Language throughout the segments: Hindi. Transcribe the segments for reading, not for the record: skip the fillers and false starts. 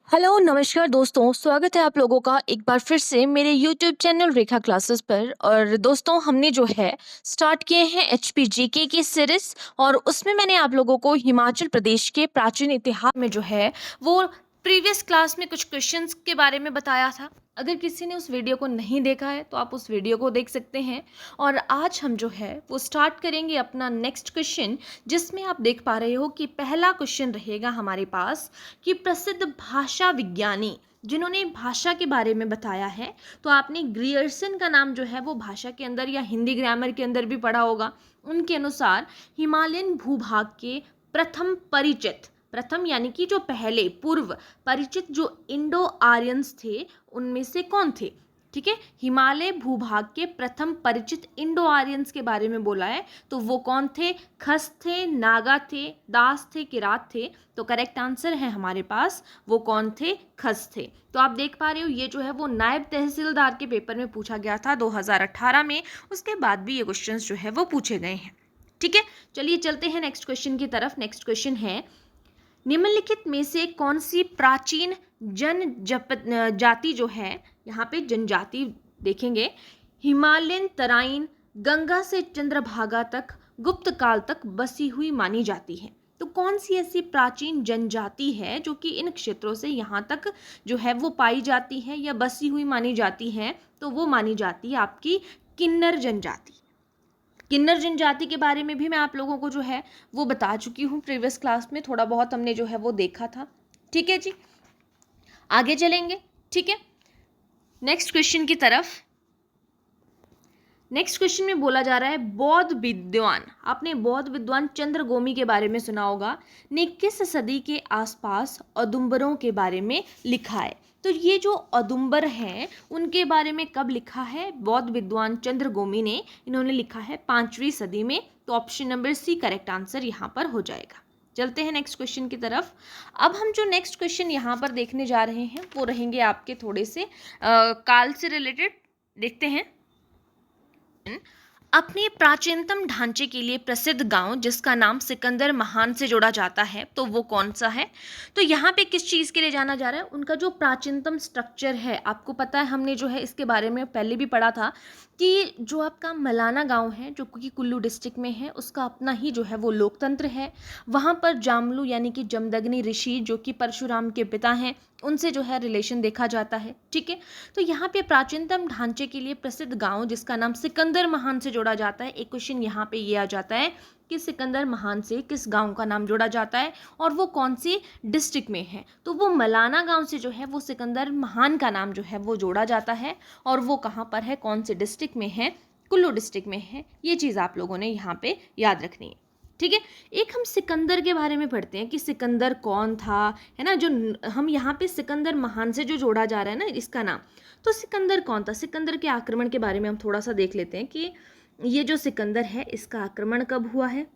हेलो नमस्कार दोस्तों, स्वागत है आप लोगों का एक बार फिर से मेरे यूट्यूब चैनल रेखा क्लासेस पर। और दोस्तों हमने जो है स्टार्ट किए हैं एचपीजीके की सीरीज, और उसमें मैंने आप लोगों को हिमाचल प्रदेश के प्राचीन इतिहास में जो है वो प्रीवियस क्लास में कुछ क्वेश्चंस के बारे में बताया था। अगर किसी ने उस वीडियो को नहीं देखा है तो आप उस वीडियो को देख सकते हैं। और आज हम जो है वो स्टार्ट करेंगे अपना नेक्स्ट क्वेश्चन, जिसमें आप देख पा रहे हो कि पहला क्वेश्चन रहेगा हमारे पास कि प्रसिद्ध भाषा विज्ञानी जिन्होंने भाषा के बारे में बताया है। तो आपने ग्रियर्सन का नाम जो है वो भाषा के अंदर या हिंदी ग्रामर के अंदर भी पढ़ा होगा। उनके अनुसार हिमालयन भूभाग के प्रथम परिचित, प्रथम यानी कि जो पहले पूर्व परिचित जो इंडो आर्यंस थे उनमें से कौन थे। ठीक है, हिमालय भूभाग के प्रथम परिचित इंडो आर्यंस के बारे में बोला है। तो वो कौन थे? खस थे, नागा थे, दास थे, किरात थे। तो करेक्ट आंसर है हमारे पास वो कौन थे? खस थे। तो आप देख पा रहे हो ये जो है वो नायब तहसीलदार के पेपर में पूछा गया था 2018 में। उसके बाद भी ये क्वेश्चंस जो है वो पूछे गए हैं। ठीक है, चलिए चलते हैं नेक्स्ट क्वेश्चन की तरफ। नेक्स्ट क्वेश्चन है, निम्नलिखित में से कौन सी प्राचीन जाति जो है, यहाँ पे जनजाति देखेंगे, हिमालयन तराइन गंगा से चंद्रभागा तक गुप्त काल तक बसी हुई मानी जाती है। तो कौन सी ऐसी प्राचीन जनजाति है जो कि इन क्षेत्रों से यहाँ तक जो है वो पाई जाती है या बसी हुई मानी जाती है? तो वो मानी जाती है आपकी किन्नर जनजाति। किन्नर जनजाति के बारे में भी मैं आप लोगों को जो है वो बता चुकी हूँ प्रीवियस क्लास में, थोड़ा बहुत हमने जो है वो देखा था। ठीक है जी, आगे चलेंगे। ठीक है, नेक्स्ट क्वेश्चन की तरफ। नेक्स्ट क्वेश्चन में बोला जा रहा है, बौद्ध विद्वान, आपने बौद्ध विद्वान चंद्रगोमी के बारे में सुना होगा, ने किस सदी के आसपास औदुंबरों के बारे में लिखा है? तो ये जो औदुंबर हैं उनके बारे में कब लिखा है? बौद्ध विद्वान चंद्रगोमी ने, इन्होंने लिखा है 5वीं सदी में। तो option number C correct answer यहाँ पर हो जाएगा। चलते हैं नेक्स्ट क्वेश्चन की तरफ। अब हम जो नेक्स्ट क्वेश्चन यहाँ पर देखने जा रहे हैं वो रहेंगे आपके थोड़े से काल से रिलेटेड। देखते हैं, अपने प्राचीनतम ढांचे के लिए प्रसिद्ध गांव जिसका नाम सिकंदर महान से जोड़ा जाता है, तो वो कौन सा है? तो यहाँ पे किस चीज़ के लिए जाना जा रहा है? उनका जो प्राचीनतम स्ट्रक्चर है, आपको पता है हमने जो है इसके बारे में पहले भी पढ़ा था कि जो आपका मलाना गांव है जो कि कुल्लू डिस्ट्रिक्ट में है, उसका अपना ही जो है वो लोकतंत्र है। वहाँ पर जामलू यानी कि जमदग्नि ऋषि जो कि परशुराम के पिता हैं, उनसे जो है रिलेशन देखा जाता है। ठीक है, तो यहाँ पे प्राचीनतम ढांचे के लिए प्रसिद्ध गांव जिसका नाम सिकंदर महान से जोड़ा जाता है। एक क्वेश्चन यहाँ पे ये आ जाता है कि सिकंदर महान से किस गांव का नाम जोड़ा जाता है और वो कौन सी डिस्ट्रिक्ट में है? तो वो मलाना गांव से जो है वो सिकंदर महान का नाम जो है वो जोड़ा जाता है। और वो कहाँ पर है, कौन से डिस्ट्रिक्ट में है? कुल्लू डिस्ट्रिक्ट में है। ये चीज़ आप लोगों ने यहाँ पे याद रखनी है। ठीक है, एक हम सिकंदर के बारे में पढ़ते हैं कि सिकंदर कौन था, है ना। जो हम यहाँ पे सिकंदर महान से जो जोड़ा जा रहा है ना इसका नाम, तो सिकंदर कौन था? सिकंदर के आक्रमण के बारे में हम थोड़ा सा देख लेते हैं कि ये जो सिकंदर है इसका आक्रमण कब हुआ है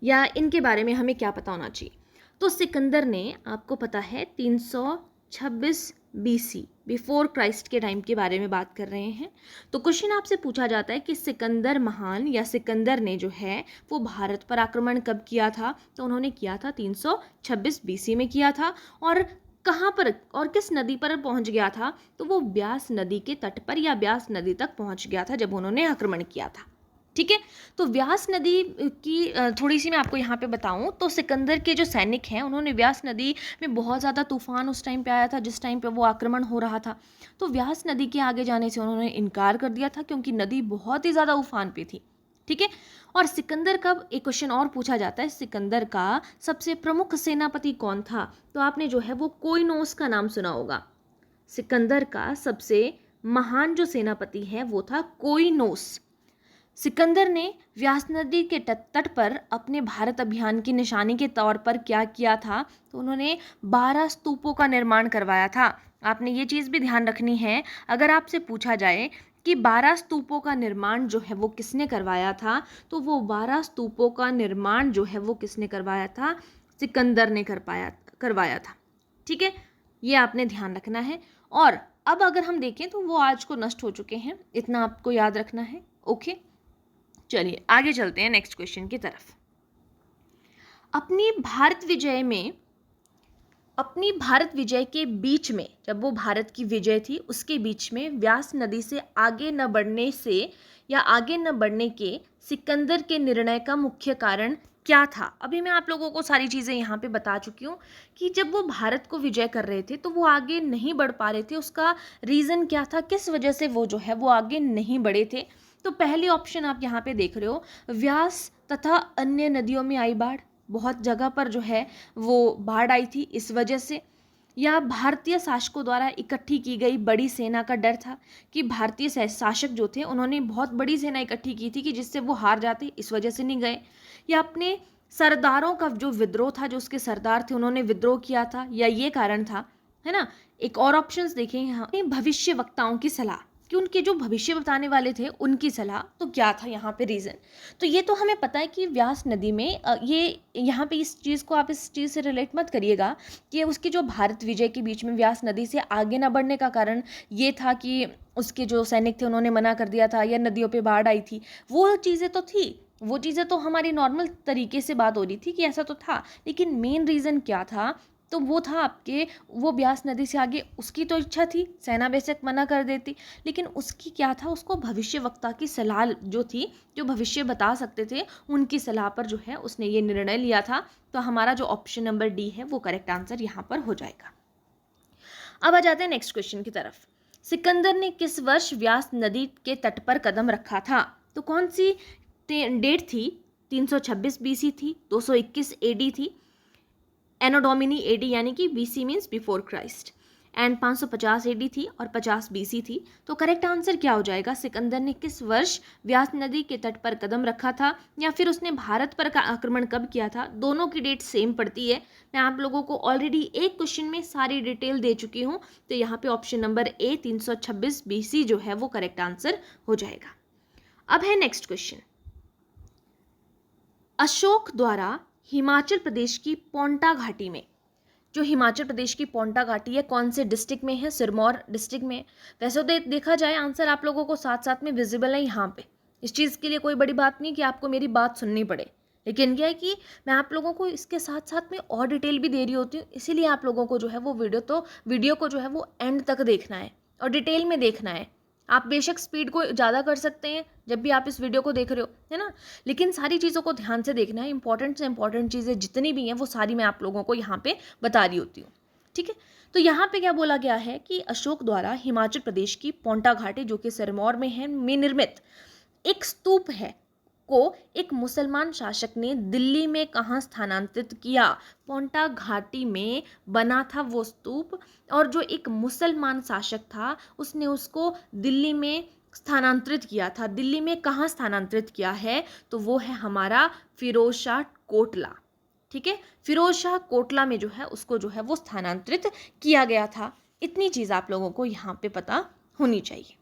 या इनके बारे में हमें क्या पता होना चाहिए। तो सिकंदर ने, आपको पता है 326 बीसी बिफोर क्राइस्ट के टाइम के बारे में बात कर रहे हैं। तो क्वेश्चन आपसे पूछा जाता है कि सिकंदर महान या सिकंदर ने जो है वो भारत पर आक्रमण कब किया था? तो उन्होंने किया था 326 बीसी में किया था। और कहाँ पर और किस नदी पर पहुंच गया था? तो वो ब्यास नदी के तट पर या ब्यास नदी तक पहुंच गया था जब उन्होंने आक्रमण किया था। ठीक है, तो व्यास नदी की थोड़ी सी मैं आपको यहाँ पे बताऊँ तो सिकंदर के जो सैनिक हैं उन्होंने व्यास नदी में, बहुत ज़्यादा तूफान उस टाइम पे आया था जिस टाइम पे वो आक्रमण हो रहा था। तो व्यास नदी के आगे जाने से उन्होंने इनकार कर दिया था क्योंकि नदी बहुत ही ज़्यादा उफान पे थी। ठीक है, और सिकंदर कब, एक क्वेश्चन और पूछा जाता है, सिकंदर का सबसे प्रमुख सेनापति कौन था? तो आपने जो है वो कोइनोस का नाम सुना होगा। सिकंदर का सबसे महान जो सेनापति है वो था कोइनोस। सिकंदर ने व्यास नदी के तट पर अपने भारत अभियान की निशानी के तौर पर क्या किया था? तो उन्होंने 12 स्तूपों का निर्माण करवाया था। आपने ये चीज़ भी ध्यान रखनी है, अगर आपसे पूछा जाए कि 12 स्तूपों का निर्माण जो है वो किसने करवाया था, तो वो 12 स्तूपों का निर्माण जो है वो किसने करवाया था? सिकंदर ने करवाया था। ठीक है, ये आपने ध्यान रखना है। और अब अगर हम देखें तो वो आज को नष्ट हो चुके हैं, इतना आपको याद रखना है। ओके, चलिए आगे चलते हैं नेक्स्ट क्वेश्चन की तरफ। अपनी भारत विजय में अपनी भारत विजय के बीच में, जब वो भारत की विजय थी उसके बीच में, व्यास नदी से आगे न बढ़ने से या आगे न बढ़ने के सिकंदर के निर्णय का मुख्य कारण क्या था? अभी मैं आप लोगों को सारी चीज़ें यहाँ पे बता चुकी हूँ कि जब वो भारत को विजय कर रहे थे तो वो आगे नहीं बढ़ पा रहे थे। उसका रीज़न क्या था, किस वजह से वो जो है वो आगे नहीं बढ़े थे? तो पहली ऑप्शन आप यहाँ पे देख रहे हो, व्यास तथा अन्य नदियों में आई बाढ़। बहुत जगह पर जो है वो बाढ़ आई थी इस वजह से। या भारतीय शासकों द्वारा इकट्ठी की गई बड़ी सेना का डर था कि भारतीय शासक जो थे उन्होंने बहुत बड़ी सेना इकट्ठी की थी कि जिससे वो हार जाते, इस वजह से नहीं गए। या अपने सरदारों का जो विद्रोह था, जो उसके सरदार थे उन्होंने विद्रोह किया था, या ये कारण था, है ना। एक और ऑप्शंस देखें यहाँ, भविष्य वक्ताओं की सलाह, कि उनके जो भविष्य बताने वाले थे उनकी सलाह, तो क्या था यहाँ पे रीज़न। तो ये तो हमें पता है कि व्यास नदी में ये यहाँ पे इस चीज़ को आप इस चीज़ से रिलेट मत करिएगा कि उसकी जो भारत विजय के बीच में व्यास नदी से आगे ना बढ़ने का कारण ये था कि उसके जो सैनिक थे उन्होंने मना कर दिया था या नदियों पे बाढ़ आई थी। वो चीज़ें तो थी, वो चीज़ें तो हमारी नॉर्मल तरीके से बात हो रही थी कि ऐसा तो था, लेकिन मेन रीज़न क्या था, तो वो था आपके, वो ब्यास नदी से आगे उसकी तो इच्छा थी, सेना बेशक मना कर देती, लेकिन उसकी क्या था, उसको भविष्य वक्ता की सलाह जो थी, जो भविष्य बता सकते थे, उनकी सलाह पर जो है उसने ये निर्णय लिया था। तो हमारा जो ऑप्शन नंबर डी है वो करेक्ट आंसर यहाँ पर हो जाएगा। अब आ जाते हैं नेक्स्ट क्वेश्चन की तरफ। सिकंदर ने किस वर्ष व्यास नदी के तट पर कदम रखा था? तो कौन सी डेट थी? 326 बीसी थी, 221 एडी थी, एनो डोमिनी एडी यानी कि BC means before Christ, and 550 AD थी और 50 बीसी थी। तो करेक्ट आंसर क्या हो जाएगा? सिकंदर ने किस वर्ष व्यास नदी के तट पर कदम रखा था, या फिर उसने भारत पर का आक्रमण कब किया था? दोनों की डेट सेम पड़ती है। मैं आप लोगों को ऑलरेडी एक क्वेश्चन में सारी डिटेल दे चुकी हूँ। तो यहाँ पे ऑप्शन नंबर ए 326 बीसी जो है वो करेक्ट आंसर हो जाएगा। अब है नेक्स्ट क्वेश्चन। अशोक द्वारा हिमाचल प्रदेश की पोंटा घाटी में, जो हिमाचल प्रदेश की पोंटा घाटी है कौन से डिस्ट्रिक्ट में है? सिरमौर डिस्ट्रिक्ट में। वैसे तो देखा जाए आंसर आप लोगों को साथ साथ में विजिबल है यहाँ पे, इस चीज़ के लिए कोई बड़ी बात नहीं कि आपको मेरी बात सुननी पड़े, लेकिन क्या है कि मैं आप लोगों को इसके साथ साथ में और डिटेल भी दे रही होती हूँ, इसीलिए आप लोगों को जो है वो वीडियो को जो है वो एंड तक देखना है और डिटेल में देखना है। आप बेशक स्पीड को ज़्यादा कर सकते हैं जब भी आप इस वीडियो को देख रहे हो, है ना, लेकिन सारी चीज़ों को ध्यान से देखना है। इंपॉर्टेंट से इंपॉर्टेंट चीज़ें जितनी भी हैं वो सारी मैं आप लोगों को यहाँ पे बता रही होती हूँ, ठीक है। तो यहाँ पे क्या बोला गया है कि अशोक द्वारा हिमाचल प्रदेश की पोंटा घाटी, जो कि सिरमौर में है, में निर्मित एक स्तूप है को एक मुसलमान शासक ने दिल्ली में कहाँ स्थानांतरित किया? पोंटा घाटी में बना था वो स्तूप, और जो एक मुसलमान शासक था उसने उसको दिल्ली में स्थानांतरित किया था। दिल्ली में कहाँ स्थानांतरित किया है? तो वो है हमारा फिरोज शाह कोटला, ठीक है। फिरोज शाह कोटला में जो है उसको जो है वो स्थानांतरित किया गया था। इतनी चीज़ आप लोगों को यहाँ पे पता होनी चाहिए।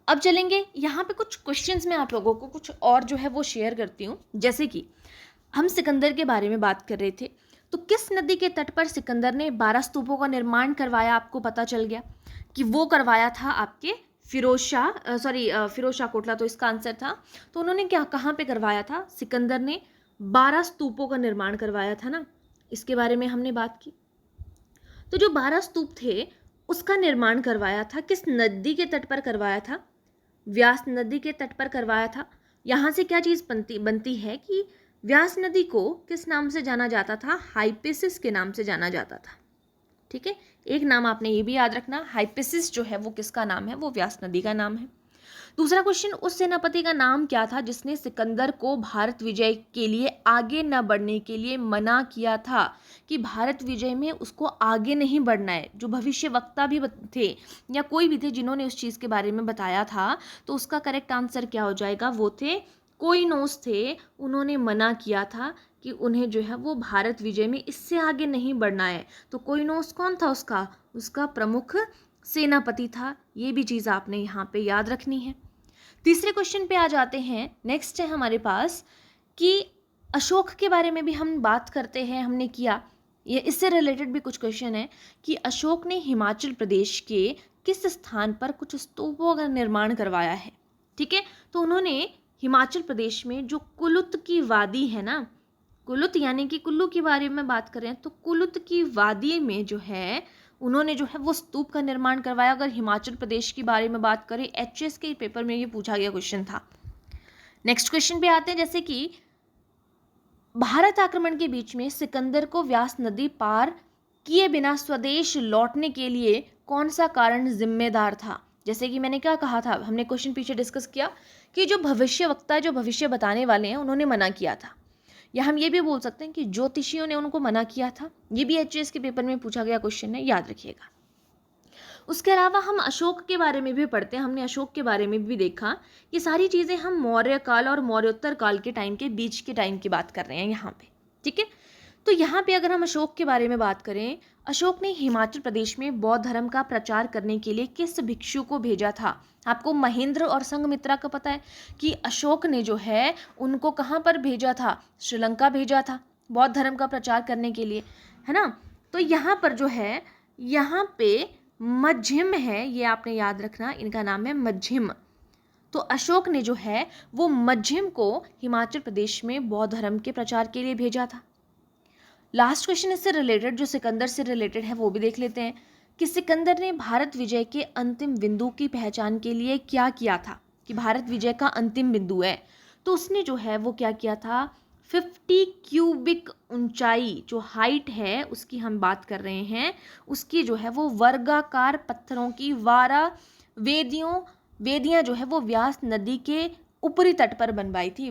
अब चलेंगे यहाँ पे कुछ क्वेश्चंस में आप लोगों को कुछ और जो है वो शेयर करती हूँ। जैसे कि हम सिकंदर के बारे में बात कर रहे थे, तो किस नदी के तट पर सिकंदर ने 12 स्तूपों का निर्माण करवाया? आपको पता चल गया कि वो करवाया था आपके फिरोज शाह कोटला, तो इसका आंसर था। तो उन्होंने क्या, कहाँ पे करवाया था? सिकंदर ने 12 स्तूपों का निर्माण करवाया था ना, इसके बारे में हमने बात की। तो जो 12 स्तूप थे उसका निर्माण करवाया था किस नदी के तट पर करवाया था? व्यास नदी के तट पर करवाया था। यहाँ से क्या चीज़ बनती है कि व्यास नदी को किस नाम से जाना जाता था? हाइपेसिस के नाम से जाना जाता था, ठीक है। एक नाम आपने ये भी याद रखना, हाइपेसिस जो है वो किसका नाम है? वो व्यास नदी का नाम है। दूसरा क्वेश्चन, उस सेनापति का नाम क्या था जिसने सिकंदर को भारत विजय के लिए आगे न बढ़ने के लिए मना किया था, कि भारत विजय में उसको आगे नहीं बढ़ना है? जो भविष्य वक्ता भी थे या कोई भी थे जिन्होंने उस चीज़ के बारे में बताया था, तो उसका करेक्ट आंसर क्या हो जाएगा? वो थे कोइनोस थे। उन्होंने मना किया था कि उन्हें जो है वो भारत विजय में इससे आगे नहीं बढ़ना है। तो कोइनोस कौन था? उसका प्रमुख सेनापति था। ये भी चीज़ आपने यहाँ पे याद रखनी है। तीसरे क्वेश्चन पे आ जाते हैं। नेक्स्ट है हमारे पास कि अशोक के बारे में भी हम बात करते हैं, हमने किया, ये इससे रिलेटेड भी कुछ क्वेश्चन है कि अशोक ने हिमाचल प्रदेश के किस स्थान पर कुछ स्तूपों का निर्माण करवाया है, ठीक है। तो उन्होंने हिमाचल प्रदेश में जो कुलुत की वादी है ना, कुलुत यानी कि कुल्लू के बारे में बात करें तो कुलुत की वादी में जो है उन्होंने जो है वो स्तूप का निर्माण करवाया। अगर हिमाचल प्रदेश के बारे में बात करें, एचएस के पेपर में ये पूछा गया क्वेश्चन था। नेक्स्ट क्वेश्चन पे आते हैं, जैसे कि भारत आक्रमण के बीच में सिकंदर को व्यास नदी पार किए बिना स्वदेश लौटने के लिए कौन सा कारण जिम्मेदार था। जैसे कि मैंने क्या कहा था, हमने क्वेश्चन पीछे डिस्कस किया कि जो भविष्यवक्ता, जो भविष्य बताने वाले हैं, उन्होंने मना किया था, या हम ये भी बोल सकते हैं कि ज्योतिषियों ने उनको मना किया था। ये भी एचएस के पेपर में पूछा गया क्वेश्चन है, याद रखिएगा। उसके अलावा हम अशोक के बारे में भी पढ़ते हैं। हमने अशोक के बारे में भी देखा। ये सारी चीज़ें हम मौर्य काल और मौर्योत्तर काल के टाइम के बीच के टाइम की बात कर रहे हैं यहाँ पे, ठीक है। तो यहाँ पे अगर हम अशोक के बारे में बात करें, अशोक ने हिमाचल प्रदेश में बौद्ध धर्म का प्रचार करने के लिए किस भिक्षु को भेजा था। आपको महेंद्र और संघमित्रा का पता है कि अशोक ने जो है उनको कहाँ पर भेजा था, श्रीलंका भेजा था बौद्ध धर्म का प्रचार करने के लिए, है ना। तो यहाँ पर जो है, यहाँ पे मध्यम है, ये आपने याद रखना, इनका नाम है मध्यम। तो अशोक ने जो है वो मध्यम को हिमाचल प्रदेश में बौद्ध धर्म के प्रचार के लिए भेजा था। लास्ट क्वेश्चन इससे रिलेटेड, जो सिकंदर से रिलेटेड है, वो भी देख लेते हैं कि सिकंदर ने भारत विजय के अंतिम बिंदु की पहचान के लिए क्या किया था, कि भारत विजय का अंतिम बिंदु है। तो उसने जो है वो क्या किया था, 50 क्यूबिक ऊंचाई जो हाइट है उसकी हम बात कर रहे हैं, उसकी जो है वो वर्गाकार पत्थरों की 12 वेदियां जो है वो व्यास नदी के ऊपरी तट पर बनवाई थी,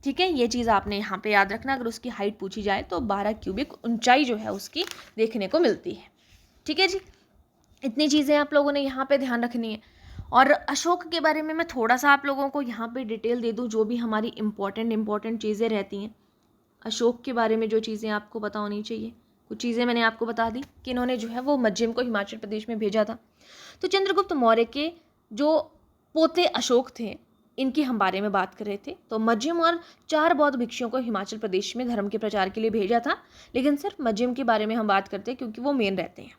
ठीक है। ये चीज़ आपने यहाँ पे याद रखना। अगर उसकी हाइट पूछी जाए तो 12 क्यूबिक ऊंचाई जो है उसकी देखने को मिलती है, ठीक है जी। इतनी चीज़ें आप लोगों ने यहाँ पे ध्यान रखनी है। और अशोक के बारे में मैं थोड़ा सा आप लोगों को यहाँ पे डिटेल दे दूँ, जो भी हमारी इंपॉर्टेंट चीज़ें रहती हैं अशोक के बारे में, जो चीज़ें आपको पता होनी चाहिए। कुछ चीज़ें मैंने आपको बता दी कि इन्होंने जो है वो मध्यम को हिमाचल प्रदेश में भेजा था। तो चंद्रगुप्त मौर्य के जो पोते अशोक थे, इनके हम बारे में बात कर रहे थे। तो मध्यम और 4 बौद्ध भिक्षुओं को हिमाचल प्रदेश में धर्म के प्रचार के लिए भेजा था, लेकिन सिर्फ मध्यम के बारे में हम बात करते हैं क्योंकि वो मेन रहते हैं।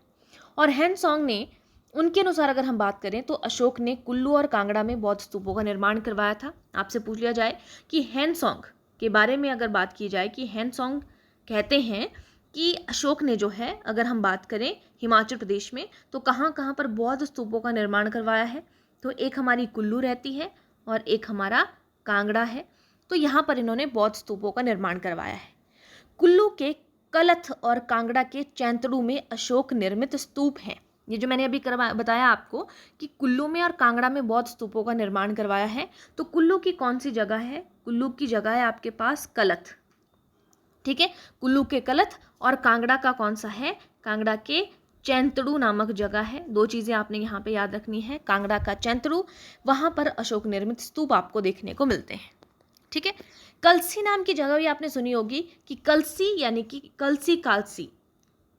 और हैंसोंग ने, उनके अनुसार अगर हम बात करें तो अशोक ने कुल्लू और कांगड़ा में बौद्ध स्तूपों का निर्माण करवाया था। आपसे पूछ लिया जाए कि हैंसोंग के बारे में अगर बात की जाए कि हैंसोंग कहते हैं कि अशोक ने जो है, अगर हम बात करें हिमाचल प्रदेश में, तो कहाँ कहाँ पर बौद्ध स्तूपों का निर्माण करवाया है। तो एक हमारी कुल्लू रहती है और एक हमारा कांगड़ा है। तो यहाँ पर इन्होंने बौद्ध स्तूपों का निर्माण करवाया है। कुल्लू के कलथ और कांगड़ा के चैंतड़ू में अशोक निर्मित स्तूप हैं। ये जो मैंने अभी बताया आपको कि कुल्लू में और कांगड़ा में बौद्ध स्तूपों का निर्माण करवाया है। तो कुल्लू की कौन सी जगह है, कुल्लू की जगह है आपके पास कलथ, ठीक है। कुल्लू के कलथ और कांगड़ा का कौन सा है, कांगड़ा के चैंतड़ू नामक जगह है। 2 चीज़ें आपने यहाँ पे याद रखनी है, कांगड़ा का चैंतड़ू, वहाँ पर अशोक निर्मित स्तूप आपको देखने को मिलते हैं, ठीक है। कलसी नाम की जगह भी आपने सुनी होगी कि कलसी यानी कि कलसी कालसी,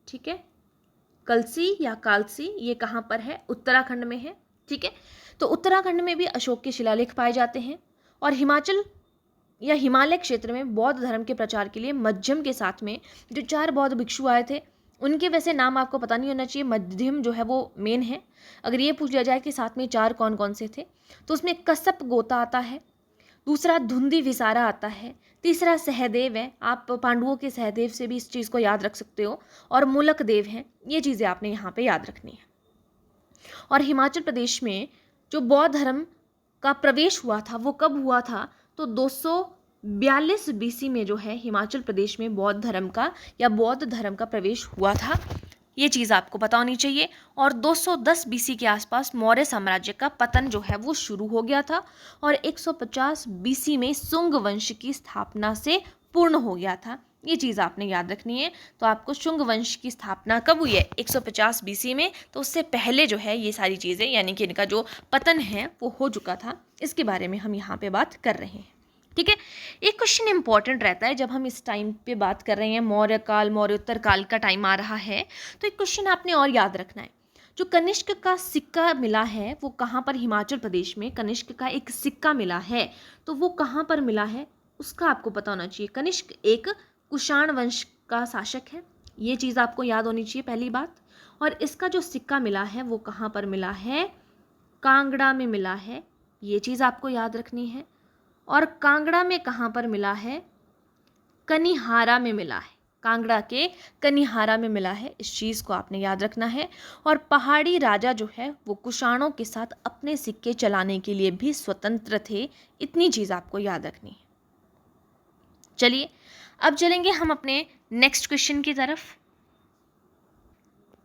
ठीक है। कलसी या कालसी ये कहाँ पर है, उत्तराखंड में है, ठीक है। तो उत्तराखंड में भी अशोक के शिलालेख पाए जाते हैं। और हिमाचल या हिमालय क्षेत्र में बौद्ध धर्म के प्रचार के लिए मध्यम के साथ में जो 4 बौद्ध भिक्षु आए थे, उनके वैसे नाम आपको पता नहीं होना चाहिए, मध्यम जो है वो मेन है। अगर ये पूछ लिया जाए कि साथ में 4 कौन कौन से थे, तो उसमें कसप गोता आता है, दूसरा धुंधी विसारा आता है, तीसरा सहदेव है, आप पांडवों के सहदेव से भी इस चीज़ को याद रख सकते हो, और मूलक देव हैं। ये चीज़ें आपने यहाँ पे याद रखनी है। और हिमाचल प्रदेश में जो बौद्ध धर्म का प्रवेश हुआ था वो कब हुआ था, तो 242 बीसी में जो है हिमाचल प्रदेश में बौद्ध धर्म का या बौद्ध धर्म का प्रवेश हुआ था। ये चीज़ आपको पता होनी चाहिए। और 210 बीसी के आसपास मौर्य साम्राज्य का पतन जो है वो शुरू हो गया था और 150 बीसी में शुंग वंश की स्थापना से पूर्ण हो गया था। ये चीज़ आपने याद रखनी है। तो आपको शुंग वंश की स्थापना कब हुई है, 150 बीसी में। तो उससे पहले जो है ये सारी चीज़ें, यानी कि इनका जो पतन है वो हो चुका था, इसके बारे में हम यहाँ पे बात कर रहे हैं, ठीक है। एक क्वेश्चन इंपॉर्टेंट रहता है जब हम इस टाइम पे बात कर रहे हैं, मौर्य काल, मौर्योत्तर काल का टाइम आ रहा है, तो एक क्वेश्चन आपने और याद रखना है। जो कनिष्क का सिक्का मिला है वो कहाँ पर, हिमाचल प्रदेश में कनिष्क का एक सिक्का मिला है, तो वो कहाँ पर मिला है उसका आपको पता होना चाहिए। कनिष्क एक कुषाण वंश का शासक है, ये चीज़ आपको याद होनी चाहिए पहली बात। और इसका जो सिक्का मिला है वो कहाँ पर मिला है, कांगड़ा में मिला है, ये चीज़ आपको याद रखनी है। और कांगड़ा में कहाँ पर मिला है, कनिहारा में मिला है, कांगड़ा के कनिहारा में मिला है। इस चीज़ को आपने याद रखना है। और पहाड़ी राजा जो है वो कुषाणों के साथ अपने सिक्के चलाने के लिए भी स्वतंत्र थे। इतनी चीज़ आपको याद रखनी है। चलिए अब चलेंगे हम अपने नेक्स्ट क्वेश्चन की तरफ।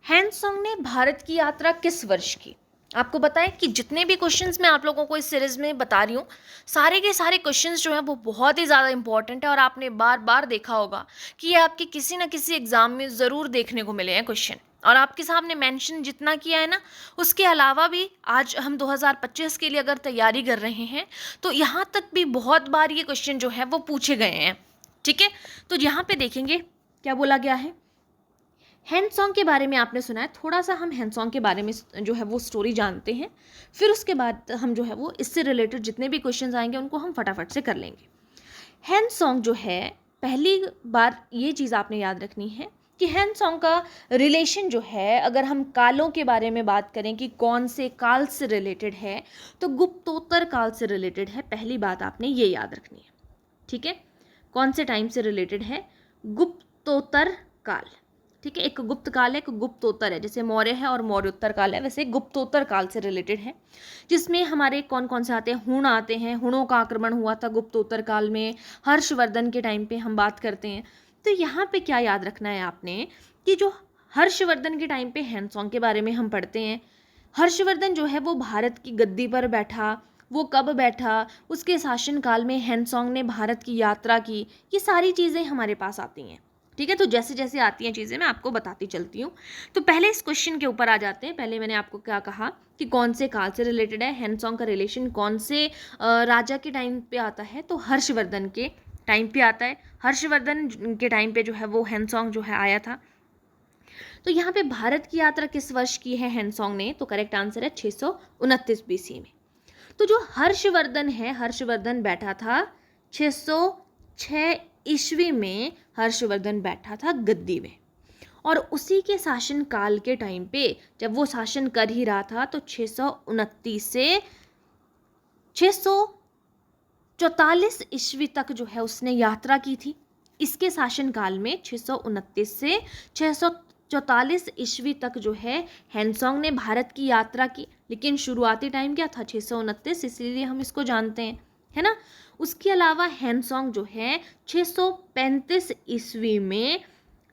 हैंडसॉन्ग ने भारत की यात्रा किस वर्ष की? आपको बताएं कि जितने भी क्वेश्चंस मैं आप लोगों को इस सीरीज में बता रही हूँ, सारे के सारे क्वेश्चंस जो हैं वो बहुत ही ज़्यादा इंपॉर्टेंट है। और आपने बार बार देखा होगा कि ये आपके किसी ना किसी एग्जाम में ज़रूर देखने को मिले हैं क्वेश्चन। और आपके सामने मेंशन जितना किया है ना, उसके अलावा भी आज हम 2025 के लिए अगर तैयारी कर रहे हैं तो यहाँ तक भी बहुत बार ये क्वेश्चन जो है वो पूछे गए हैं। ठीक है, तो यहाँ पे देखेंगे क्या बोला गया है। हैंडसॉन्ग के बारे में आपने सुना है, थोड़ा सा हम हैंडसॉन्ग के बारे में जो है वो स्टोरी जानते हैं, फिर उसके बाद हम जो है वो इससे रिलेटेड जितने भी क्वेश्चंस आएंगे उनको हम फटाफट से कर लेंगे। हैंडसॉन्ग जो है, पहली बार ये चीज़ आपने याद रखनी है कि हैंडसॉन्ग का रिलेशन जो है, अगर हम कालों के बारे में बात करें कि कौन से काल से रिलेटेड है, तो गुप्तोत्तर काल से रिलेटेड है। पहली बात आपने ये याद रखनी है। ठीक है, कौन से टाइम से रिलेटेड है? गुप्तोत्तर काल। ठीक है, एक गुप्त काल है, एक गुप्तोत्तर है। जैसे मौर्य है और मौर्योत्तर काल है, वैसे गुप्तोत्तर काल से रिलेटेड है, जिसमें हमारे कौन कौन से आते हैं? हुण आते हैं। हुणों का आक्रमण हुआ था गुप्तोत्तर काल में। हर्षवर्धन के टाइम पे हम बात करते हैं। तो यहाँ पे क्या याद रखना है आपने कि जो हर्षवर्धन के टाइम पे हैंडसॉन्ग के बारे में हम पढ़ते हैं। हर्षवर्धन जो है वो भारत की गद्दी पर बैठा, वो कब बैठा, उसके शासनकाल में हैंडसॉन्ग ने भारत की यात्रा की, ये सारी चीज़ें हमारे पास आती हैं। ठीक है, तो जैसे जैसे आती हैं चीज़ें मैं आपको बताती चलती हूँ। तो पहले इस क्वेश्चन के ऊपर आ जाते हैं। पहले मैंने आपको क्या कहा कि कौन से काल से रिलेटेड है हैंडसॉन्ग का रिलेशन, कौन से राजा के टाइम पे आता है? तो हर्षवर्धन के टाइम पे आता है। हर्षवर्धन के टाइम पे जो है वो हैंडसॉन्ग जो है आया था। तो यहाँ पे भारत की यात्रा किस वर्ष की है हैंडसॉन्ग ने? तो करेक्ट आंसर है 629 BC में। तो जो हर्षवर्धन है, हर्षवर्धन बैठा था 606 ईस्वी में, हर्षवर्धन बैठा था गद्दी में। और उसी के शासन काल के टाइम पे जब वो शासन कर ही रहा था तो 629 से 644 ईस्वी तक जो है उसने यात्रा की थी। इसके शासन काल में 629 से 644 ईस्वी तक जो है हैंडसॉन्ग ने भारत की यात्रा की। लेकिन शुरुआती टाइम क्या था? 629, इसीलिए हम इसको जानते हैं, है ना। उसके अलावा हैंडसॉन्ग जो है 635 ईस्वी में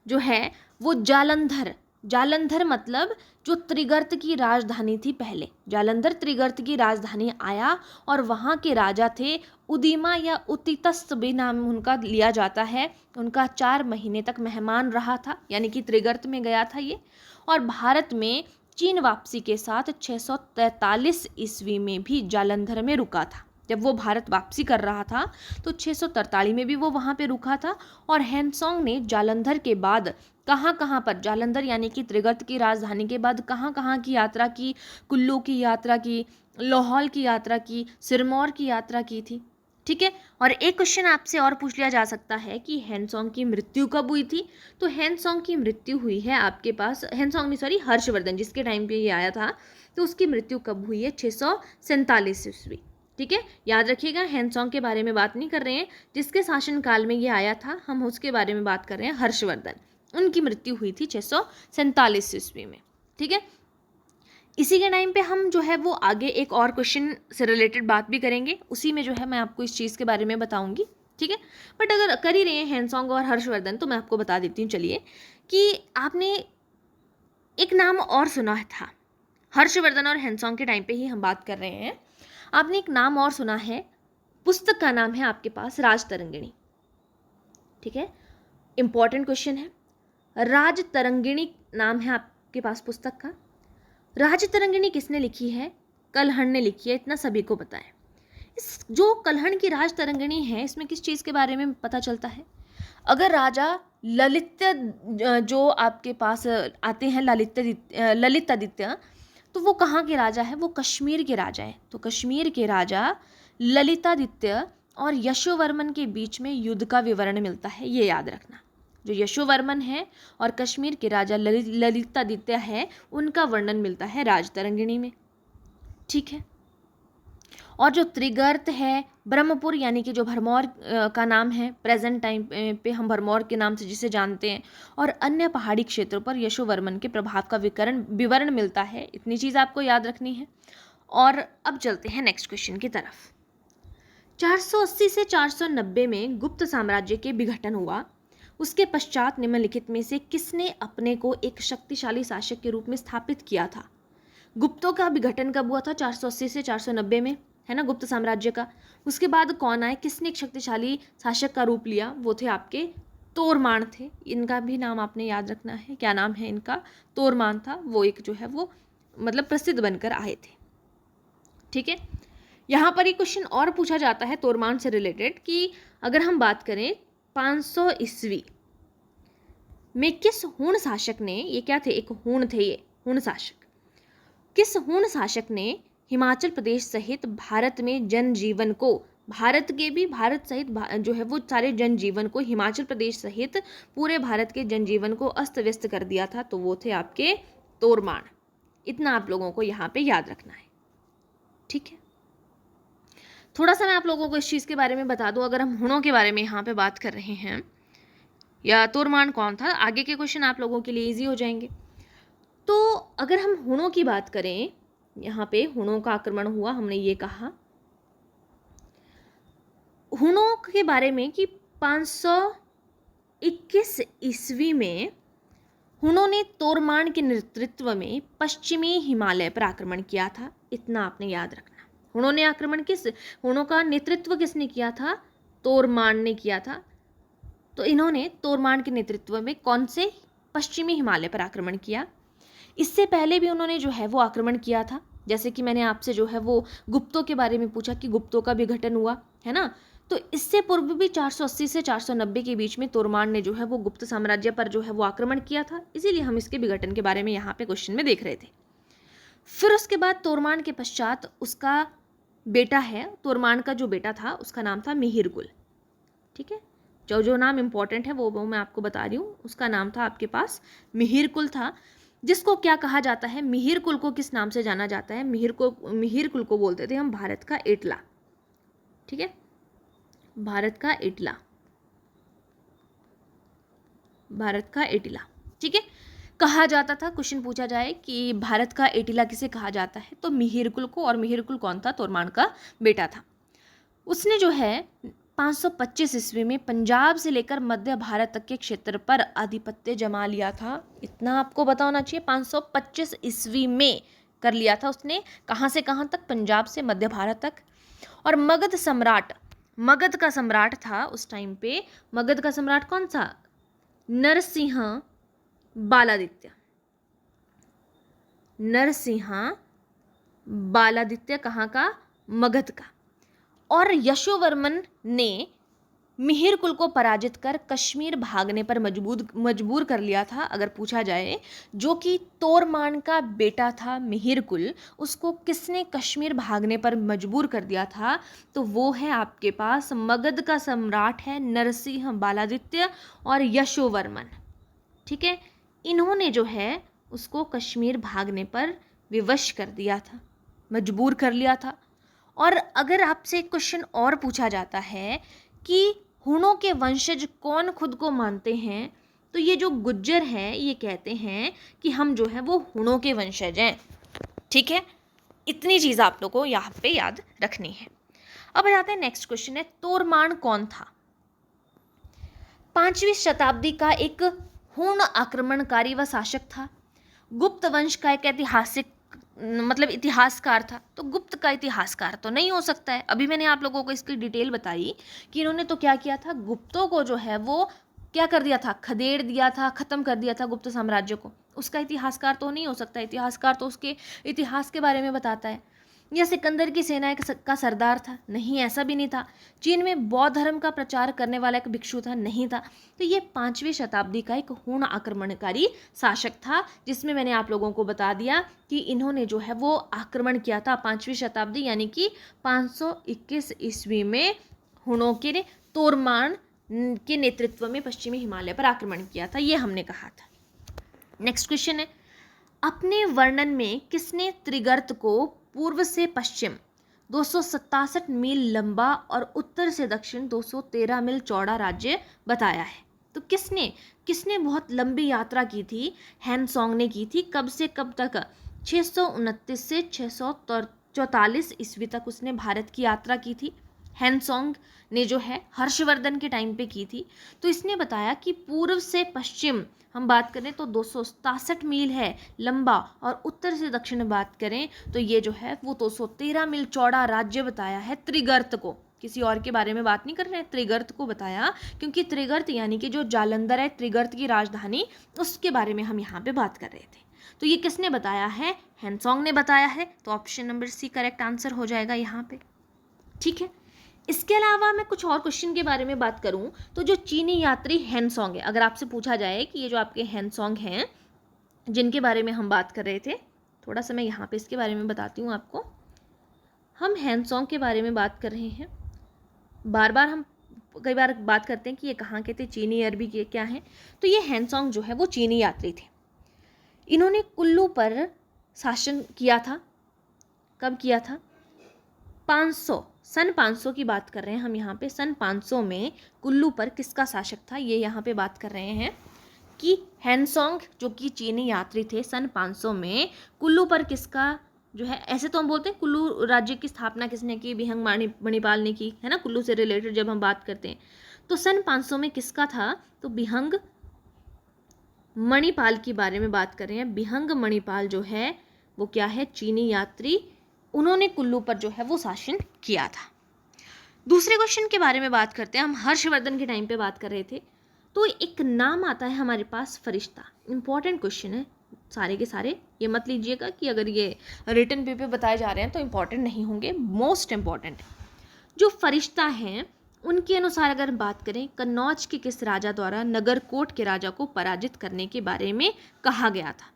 जो है वो जालंधर, जालंधर मतलब जो त्रिगर्त की राजधानी थी पहले, जालंधर त्रिगर्त की राजधानी आया। और वहाँ के राजा थे उदीमा या उतितस्त भी नाम उनका लिया जाता है। उनका 4 महीने तक मेहमान रहा था, यानी कि त्रिगर्त में गया था ये। और भारत में चीन वापसी के साथ 643 ईस्वी में भी जालंधर में रुका था। जब वो भारत वापसी कर रहा था तो 643 में भी वो वहाँ पे रुका था। और हैंडसॉन्ग ने जालंधर के बाद कहाँ पर, जालंधर यानी कि त्रिगर्त की राजधानी के बाद कहाँ की यात्रा की? कुल्लू की यात्रा की, लाहौल की यात्रा की, सिरमौर की यात्रा की थी। ठीक है, और एक क्वेश्चन आपसे और पूछ लिया जा सकता है कि हैंडसॉन्ग की मृत्यु कब हुई थी? तो हैंडसॉन्ग की मृत्यु हुई है आपके पास, हैंडसॉन्ग नहीं सॉरी, हर्षवर्धन जिसके टाइम पे ये आया था, तो उसकी मृत्यु कब हुई है? 647 ईस्वी। ठीक है, याद रखिएगा, हैंडसॉन्ग के बारे में बात नहीं कर रहे हैं, जिसके शासनकाल में ये आया था हम उसके बारे में बात कर रहे हैं, हर्षवर्धन। उनकी मृत्यु हुई थी 647 ईस्वी में। ठीक है, इसी के टाइम पे हम जो है वो आगे एक और क्वेश्चन से रिलेटेड बात भी करेंगे, उसी में जो है मैं आपको इस चीज़ के बारे में बताऊंगी। ठीक है, बट अगर कर ही रहे हैं हैंडसॉन्ग और हर्षवर्धन तो मैं आपको बता देती हूँ। चलिए, कि आपने एक नाम और सुना था, हर्षवर्धन और हैंडसॉन्ग के टाइम पे ही हम बात कर रहे हैं। आपने एक नाम और सुना है, पुस्तक का नाम है आपके पास राजतरंगिणी। ठीक है, इंपॉर्टेंट क्वेश्चन है। राजतरंगिणी नाम है आपके पास पुस्तक का। राजतरंगिणी किसने लिखी है? कल्हण ने लिखी है, इतना सभी को पता है। इस जो कल्हण की राजतरंगिणी है, इसमें किस चीज़ के बारे में पता चलता है? अगर राजा ललित जो आपके पास आते हैं, ललित आदित्य, तो वो कहाँ के राजा है? वो कश्मीर के राजा है। तो कश्मीर के राजा ललितादित्य और यशोवर्मन के बीच में युद्ध का विवरण मिलता है, ये याद रखना। जो यशोवर्मन है और कश्मीर के राजा ललितादित्य है, उनका वर्णन मिलता है राजतरंगिणी में। ठीक है, और जो त्रिगर्त है, ब्रह्मपुर यानी कि जो भरमौर का नाम है, प्रेजेंट टाइम पे हम भरमौर के नाम से जिसे जानते हैं, और अन्य पहाड़ी क्षेत्रों पर यशोवर्मन के प्रभाव का विवरण मिलता है। इतनी चीज़ आपको याद रखनी है। और अब चलते हैं नेक्स्ट क्वेश्चन की तरफ। 480 से 490 में गुप्त साम्राज्य के विघटन हुआ। उसके पश्चात निम्नलिखित में से किसने अपने को एक शक्तिशाली शासक के रूप में स्थापित किया था? गुप्तों का विघटन कब हुआ था? 480 से 490 में, है ना, गुप्त साम्राज्य का। उसके बाद कौन आए, किसने एक शक्तिशाली शासक का रूप लिया? वो थे आपके तोरमान थे। इनका भी नाम आपने याद रखना है। क्या नाम है इनका? तोरमान था। वो एक जो है वो मतलब प्रसिद्ध बनकर आए थे। ठीक है, यहाँ पर एक क्वेश्चन और पूछा जाता है तोरमान से रिलेटेड कि अगर हम बात करें 500 ईस्वी में किस हूण शासक ने, ये क्या थे, एक हूण थे, ये हूण शासक, किस हूण शासक ने हिमाचल प्रदेश सहित भारत में जनजीवन को, भारत के भी, भारत सहित जो है वो सारे जनजीवन को, हिमाचल प्रदेश सहित पूरे भारत के जनजीवन को अस्त व्यस्त कर दिया था? तो वो थे आपके तोरमान। इतना आप लोगों को यहाँ पे याद रखना है। ठीक है, थोड़ा सा मैं आप लोगों को इस चीज़ के बारे में बता दूं। अगर हम हुणों के बारे में यहाँ पे बात कर रहे हैं, या तोरमान कौन था, आगे के क्वेश्चन आप लोगों के लिए इजी हो जाएंगे। तो अगर हम हुणों की बात करें, यहाँ पे हुणों का आक्रमण हुआ, हमने ये कहा हुणों के बारे में कि 521 ईस्वी में हुणों ने तोरमान के नेतृत्व में पश्चिमी हिमालय पर आक्रमण किया था। इतना आपने याद रखना। हुणों ने आक्रमण हुणों का नेतृत्व किसने किया था? तोरमान ने किया था। तो इन्होंने तोरमान के नेतृत्व में कौन से? पश्चिमी हिमालय पर आक्रमण किया। इससे पहले भी उन्होंने जो है वो आक्रमण किया था। जैसे कि मैंने आपसे जो है वो गुप्तों के बारे में पूछा कि गुप्तों का विघटन हुआ, है ना। तो इससे पूर्व भी 480 से 490 के बीच में तोरमान ने जो है वो गुप्त साम्राज्य पर जो है वो आक्रमण किया था। इसीलिए हम इसके विघटन के बारे में यहाँ पे क्वेश्चन में देख रहे थे। फिर उसके बाद तोरमान के पश्चात उसका बेटा है, तोरमान का जो बेटा था उसका नाम था मिहिरकुल। ठीक है, जो नाम इंपॉर्टेंट है वो मैं आपको बता रही हूँ। उसका नाम था आपके पास मिहिरकुल था, जिसको क्या कहा जाता है? मिहिरकुल को किस नाम से जाना जाता है? मिहिरकुल को बोलते थे हम भारत का एटला। ठीक है, भारत का एटला, भारत का एटिला। ठीक है, कहा जाता था, क्वेश्चन पूछा जाए कि भारत का एटिला किसे कहा जाता है, तो मिहिरकुल को। और मिहिरकुल कौन था? तोरमान का बेटा था। उसने जो है 525 ईस्वी में पंजाब से लेकर मध्य भारत तक के क्षेत्र पर आधिपत्य जमा लिया था। इतना आपको पता होना चाहिए, 525 ईस्वी में कर लिया था उसने। कहाँ से कहाँ तक? पंजाब से मध्य भारत तक। और मगध सम्राट, मगध का सम्राट था उस टाइम पे। मगध का सम्राट कौन सा? नरसिंह बालादित्य। नरसिंह बालादित्य कहाँ का? मगध का। और यशोवर्मन ने मिहिरकुल को पराजित कर कश्मीर भागने पर मजबूर कर लिया था। अगर पूछा जाए, जो कि तोरमान का बेटा था मिहिरकुल, उसको किसने कश्मीर भागने पर मजबूर कर दिया था? तो वो है आपके पास मगध का सम्राट है नरसिंह बालादित्य और यशोवर्मन। ठीक है, इन्होंने जो है उसको कश्मीर भागने पर विवश कर दिया था, मजबूर कर लिया था। और अगर आपसे एक क्वेश्चन और पूछा जाता है कि हुणों के वंशज कौन खुद को मानते हैं, तो ये जो गुज्जर हैं ये कहते हैं कि हम जो है वो हुणों के वंशज हैं। ठीक है, इतनी चीज़ आप लोगों को यहाँ पे याद रखनी है। अब जाते हैं नेक्स्ट क्वेश्चन है, तोरमान कौन था? 5वीं शताब्दी का एक हूण आक्रमणकारी व शासक था। गुप्त वंश का एक ऐतिहासिक मतलब इतिहासकार था। तो गुप्त का इतिहासकार तो नहीं हो सकता है। अभी मैंने आप लोगों को इसकी डिटेल बताई कि इन्होंने तो क्या किया था, गुप्तों को जो है वो क्या कर दिया था? खदेड़ दिया था, खत्म कर दिया था गुप्त साम्राज्य को। उसका इतिहासकार तो नहीं हो सकता। इतिहासकार तो उसके इतिहास के बारे में बताता है। यह सिकंदर की सेना का सरदार था? नहीं, ऐसा भी नहीं था। चीन में बौद्ध धर्म का प्रचार करने वाला एक भिक्षु था? नहीं था। तो ये 5वीं शताब्दी का एक हूण आक्रमणकारी शासक था, जिसमें मैंने आप लोगों को बता दिया कि इन्होंने जो है वो आक्रमण किया था 5वीं शताब्दी यानी कि 521 ईस्वी में हुणों के तोरमान के नेतृत्व में पश्चिमी हिमालय पर आक्रमण किया था। ये हमने कहा था। नेक्स्ट क्वेश्चन है, अपने वर्णन में किसने त्रिगर्त को पूर्व से पश्चिम 267 मील लंबा और उत्तर से दक्षिण 213 मील चौड़ा राज्य बताया है। तो किसने किसने बहुत लंबी यात्रा की थी? हैनसोंग ने की थी। कब से कब तक? 629 से 644 ईस्वी तक उसने भारत की यात्रा की थी। हैनसोंग ने जो है हर्षवर्धन के टाइम पे की थी। तो इसने बताया कि पूर्व से पश्चिम हम बात करें तो 267 मील है लंबा, और उत्तर से दक्षिण बात करें तो ये जो है वो 213 मील चौड़ा राज्य बताया है त्रिगर्त को। किसी और के बारे में बात नहीं कर रहे हैं, त्रिगर्त को बताया, क्योंकि त्रिगर्त यानी कि जो जालंधर है त्रिगर्त की राजधानी, उसके बारे में हम यहाँ पे बात कर रहे थे। तो ये किसने बताया है? हैनसोंग ने बताया है। तो option number C correct answer हो जाएगा यहाँ पे। ठीक है, इसके अलावा मैं कुछ और क्वेश्चन के बारे में बात करूं तो जो चीनी यात्री हैनसोंग है, अगर आपसे पूछा जाए कि ये जो आपके हैनसोंग हैं जिनके बारे में हम बात कर रहे थे, थोड़ा सा मैं यहाँ पे इसके बारे में बताती हूँ आपको। हम हैनसोंग के बारे में बात कर रहे हैं, बार बार हम कई बार बात करते हैं कि ये कहाँ के थे, चीनी अरबी के क्या हैं। तो ये हैनसोंग जो है वो चीनी यात्री थे। इन्होंने कुल्लू पर शासन किया था। कब किया था? 500 सन 500 की बात कर रहे हैं हम यहाँ पे। सन 500 में कुल्लू पर किसका शासक था, ये यहाँ पे बात कर रहे हैं कि हैनसोंग जो कि चीनी यात्री थे, सन 500 में कुल्लू पर किसका जो है, ऐसे तो हम बोलते हैं कुल्लू राज्य की स्थापना किसने की? बिहंग मणिपाल ने की, है ना। कुल्लू से रिलेटेड जब हम बात करते हैं तो सन 500 में किसका था? तो बिहंग मणिपाल के बारे में बात कर रहे हैं। बिहंग मणिपाल जो है वो क्या है? चीनी यात्री, उन्होंने कुल्लू पर जो है वो शासन किया था। दूसरे क्वेश्चन के बारे में बात करते हैं। हम हर्षवर्धन के टाइम पे बात कर रहे थे। तो एक नाम आता है हमारे पास फरिश्ता। इंपॉर्टेंट क्वेश्चन है सारे के सारे, ये मत लीजिएगा कि अगर ये रिटन पेपर बताए जा रहे हैं तो इंपॉर्टेंट नहीं होंगे, मोस्ट इंपॉर्टेंट। जो फरिश्ता हैं उनके अनुसार अगर बात करें, कन्नौज के किस राजा द्वारा नगरकोट के राजा को पराजित करने के बारे में कहा गया था?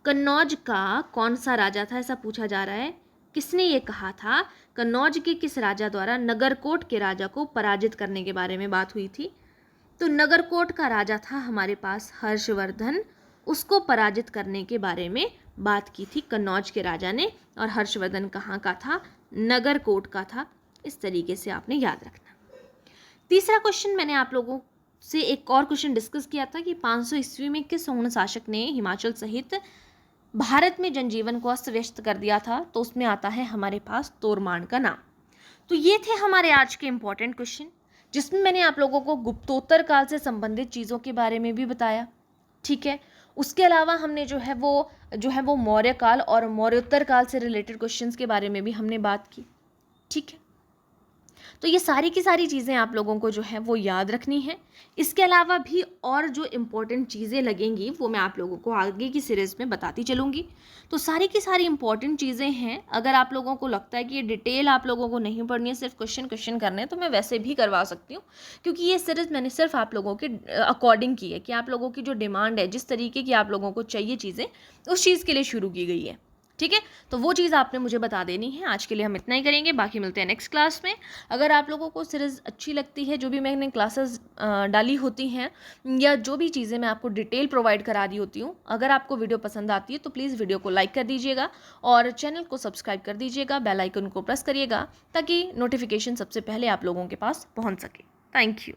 कन्नौज का कौन सा राजा था, ऐसा पूछा जा रहा है। किसने ये कहा था? कन्नौज के किस राजा द्वारा नगरकोट के राजा को पराजित करने के बारे में बात हुई थी? तो नगरकोट का राजा था हमारे पास हर्षवर्धन, उसको पराजित करने के बारे में बात की थी कन्नौज के राजा ने। और हर्षवर्धन कहाँ का था? नगरकोट का था। इस तरीके से आपने याद रखना। तीसरा क्वेश्चन मैंने आप लोगों से एक और क्वेश्चन डिस्कस किया था कि 500 ईस्वी में किस सौण शासक ने हिमाचल सहित भारत में जनजीवन को अस्त व्यस्त कर दिया था? तो उसमें आता है हमारे पास तोरमान का नाम। तो ये थे हमारे आज के इंपॉर्टेंट क्वेश्चन, जिसमें मैंने आप लोगों को गुप्तोत्तर काल से संबंधित चीज़ों के बारे में भी बताया। ठीक है, उसके अलावा हमने जो है वो मौर्य काल और मौर्योत्तर काल से रिलेटेड क्वेश्चंस के बारे में भी हमने बात की। ठीक है, तो ये सारी की सारी चीज़ें आप लोगों को जो है वो याद रखनी है। इसके अलावा भी और जो इम्पोर्टेंट चीज़ें लगेंगी वो मैं आप लोगों को आगे की सीरीज़ में बताती चलूँगी। तो सारी की सारी इम्पोर्टेंट चीज़ें हैं। अगर आप लोगों को लगता है कि ये डिटेल आप लोगों को नहीं पढ़नी है, सिर्फ क्वेश्चन करने हैं, तो मैं वैसे भी करवा सकती हूँ, क्योंकि ये सीरीज़ मैंने सिर्फ आप लोगों के अकॉर्डिंग की है कि आप लोगों की जो डिमांड है, जिस तरीके की आप लोगों को चाहिए चीज़ें, उस चीज़ के लिए शुरू की गई है। ठीक है, तो वो चीज़ आपने मुझे बता देनी है। आज के लिए हम इतना ही करेंगे, बाकी मिलते हैं नेक्स्ट क्लास में। अगर आप लोगों को सीरीज़ अच्छी लगती है, जो भी मैंने क्लासेस डाली होती हैं या जो भी चीज़ें मैं आपको डिटेल प्रोवाइड करा रही होती हूँ, अगर आपको वीडियो पसंद आती है तो प्लीज़ वीडियो को लाइक कर दीजिएगा और चैनल को सब्सक्राइब कर दीजिएगा, बेल आइकन को प्रेस करिएगा ताकि नोटिफिकेशन सबसे पहले आप लोगों के पास पहुँच सके। Thank you.